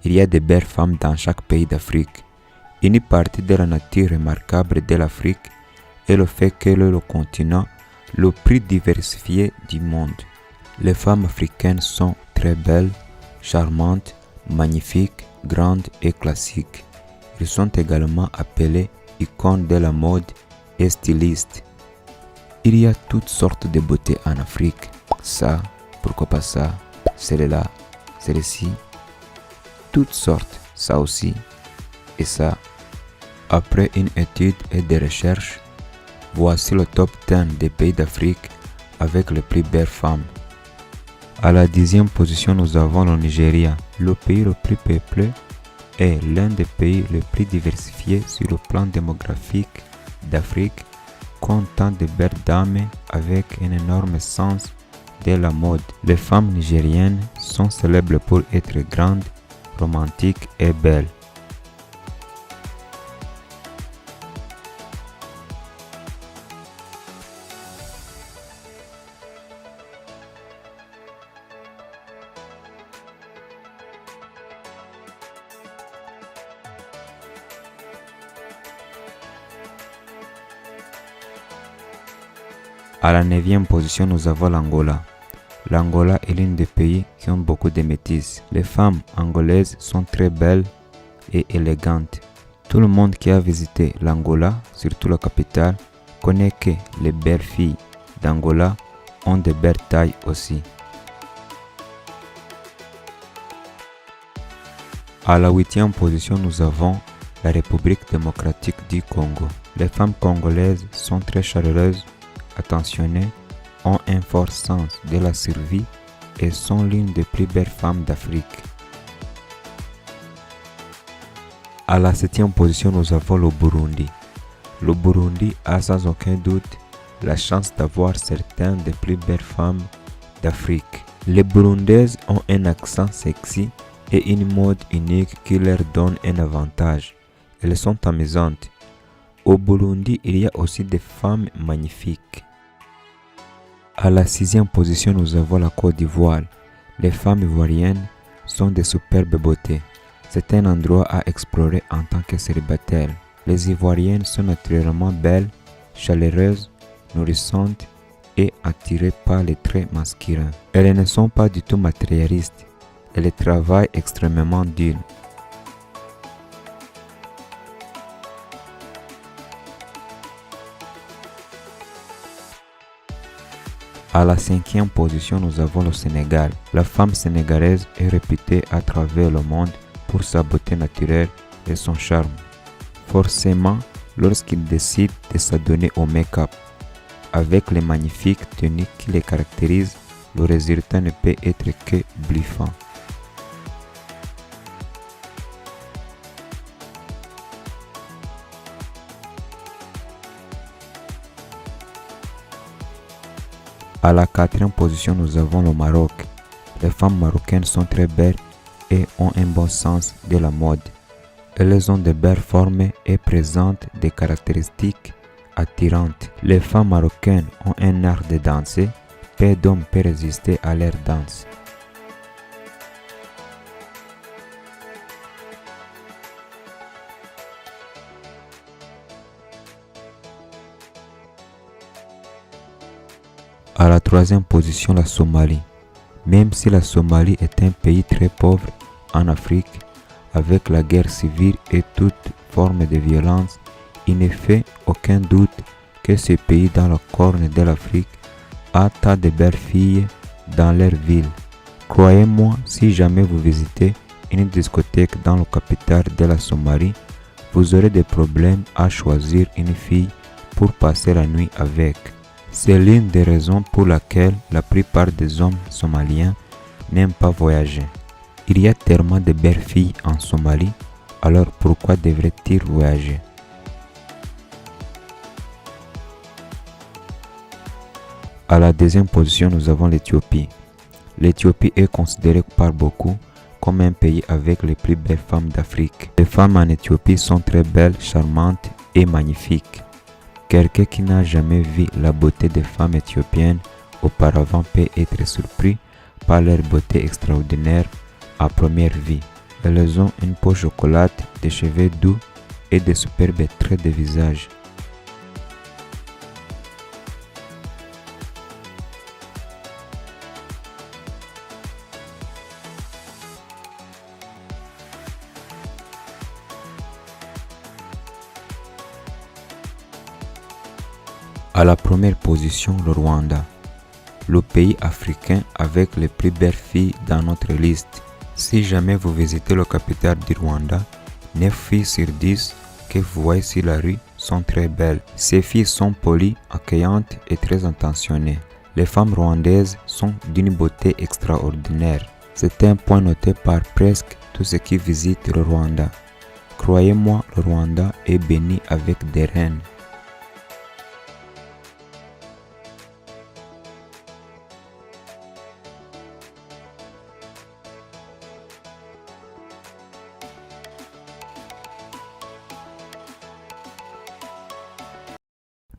Il y a de belles femmes dans chaque pays d'Afrique. Une partie de la nature remarquable de l'Afrique est le fait qu'elle est le continent le plus diversifié du monde. Les femmes africaines sont très belles, charmantes, magnifiques, grandes et classiques. Elles sont également appelées icônes de la mode et stylistes. Il y a toutes sortes de beautés en Afrique. Ça, pourquoi pas ça, celle-là, celle-ci. Toutes sortes, ça aussi et ça. Après une étude et des recherches, voici le top 10 des pays d'Afrique avec les plus belles femmes. À la 10e position, nous avons le Nigeria, le pays le plus peuplé et l'un des pays les plus diversifiés sur le plan démographique d'Afrique, comptant de belles dames avec un énorme sens de la mode. Les femmes nigériennes sont célèbres pour être grandes, romantiques et belles. À la 9e position, nous avons l'Angola. L'Angola est l'un des pays qui ont beaucoup de métis. Les femmes angolaises sont très belles et élégantes. Tout le monde qui a visité l'Angola, surtout la capitale, connaît que les belles filles d'Angola ont de belles tailles aussi. À la 8e position, nous avons la République démocratique du Congo. Les femmes congolaises sont très chaleureuses, attentionnées, ont un fort sens de la survie et sont l'une des plus belles femmes d'Afrique. À la 7e position, nous avons le Burundi. Le Burundi a sans aucun doute la chance d'avoir certaines des plus belles femmes d'Afrique. Les Burundaises ont un accent sexy et une mode unique qui leur donne un avantage. Elles sont amusantes. Au Burundi, il y a aussi des femmes magnifiques. À la 6e position, nous avons la Côte d'Ivoire. Les femmes ivoiriennes sont de superbes beautés. C'est un endroit à explorer en tant que célibataire. Les Ivoiriennes sont naturellement belles, chaleureuses, nourrissantes et attirées par les traits masculins. Elles ne sont pas du tout matérialistes. Elles travaillent extrêmement dur. À la 5e position, nous avons le Sénégal. La femme sénégalaise est réputée à travers le monde pour sa beauté naturelle et son charme. Forcément, lorsqu'il décide de s'adonner au make-up, avec les magnifiques tenues qui les caractérisent, le résultat ne peut être que bluffant. À la 4e position, nous avons le Maroc. Les femmes marocaines sont très belles et ont un bon sens de la mode. Elles ont de belles formes et présentent des caractéristiques attirantes. Les femmes marocaines ont un art de danser. Peu d'hommes peuvent résister à leur danse. À la 3e position, la Somalie. Même si la Somalie est un pays très pauvre en Afrique, avec la guerre civile et toute forme de violence, il ne fait aucun doute que ce pays dans la corne de l'Afrique a tant de belles filles dans leur ville. Croyez-moi, si jamais vous visitez une discothèque dans la capitale de la Somalie, vous aurez des problèmes à choisir une fille pour passer la nuit avec. C'est l'une des raisons pour laquelle la plupart des hommes somaliens n'aiment pas voyager. Il y a tellement de belles filles en Somalie, alors pourquoi devraient-ils voyager? À la 2e position, nous avons l'Éthiopie. L'Éthiopie est considérée par beaucoup comme un pays avec les plus belles femmes d'Afrique. Les femmes en Éthiopie sont très belles, charmantes et magnifiques. Quelqu'un qui n'a jamais vu la beauté des femmes éthiopiennes auparavant peut être surpris par leur beauté extraordinaire à première vue. Elles ont une peau chocolatée, des cheveux doux et de superbes traits de visage. À la première position, le Rwanda, le pays africain avec les plus belles filles dans notre liste. Si jamais vous visitez la capitale du Rwanda, 9 filles sur 10 que vous voyez sur la rue sont très belles. Ces filles sont polies, accueillantes et très intentionnées. Les femmes rwandaises sont d'une beauté extraordinaire. C'est un point noté par presque tous ceux qui visitent le Rwanda. Croyez-moi, le Rwanda est béni avec des reines.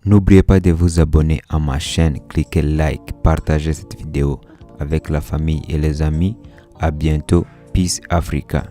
N'oubliez pas de vous abonner à ma chaîne, cliquez like, partagez cette vidéo avec la famille et les amis. À bientôt, Peace Africa.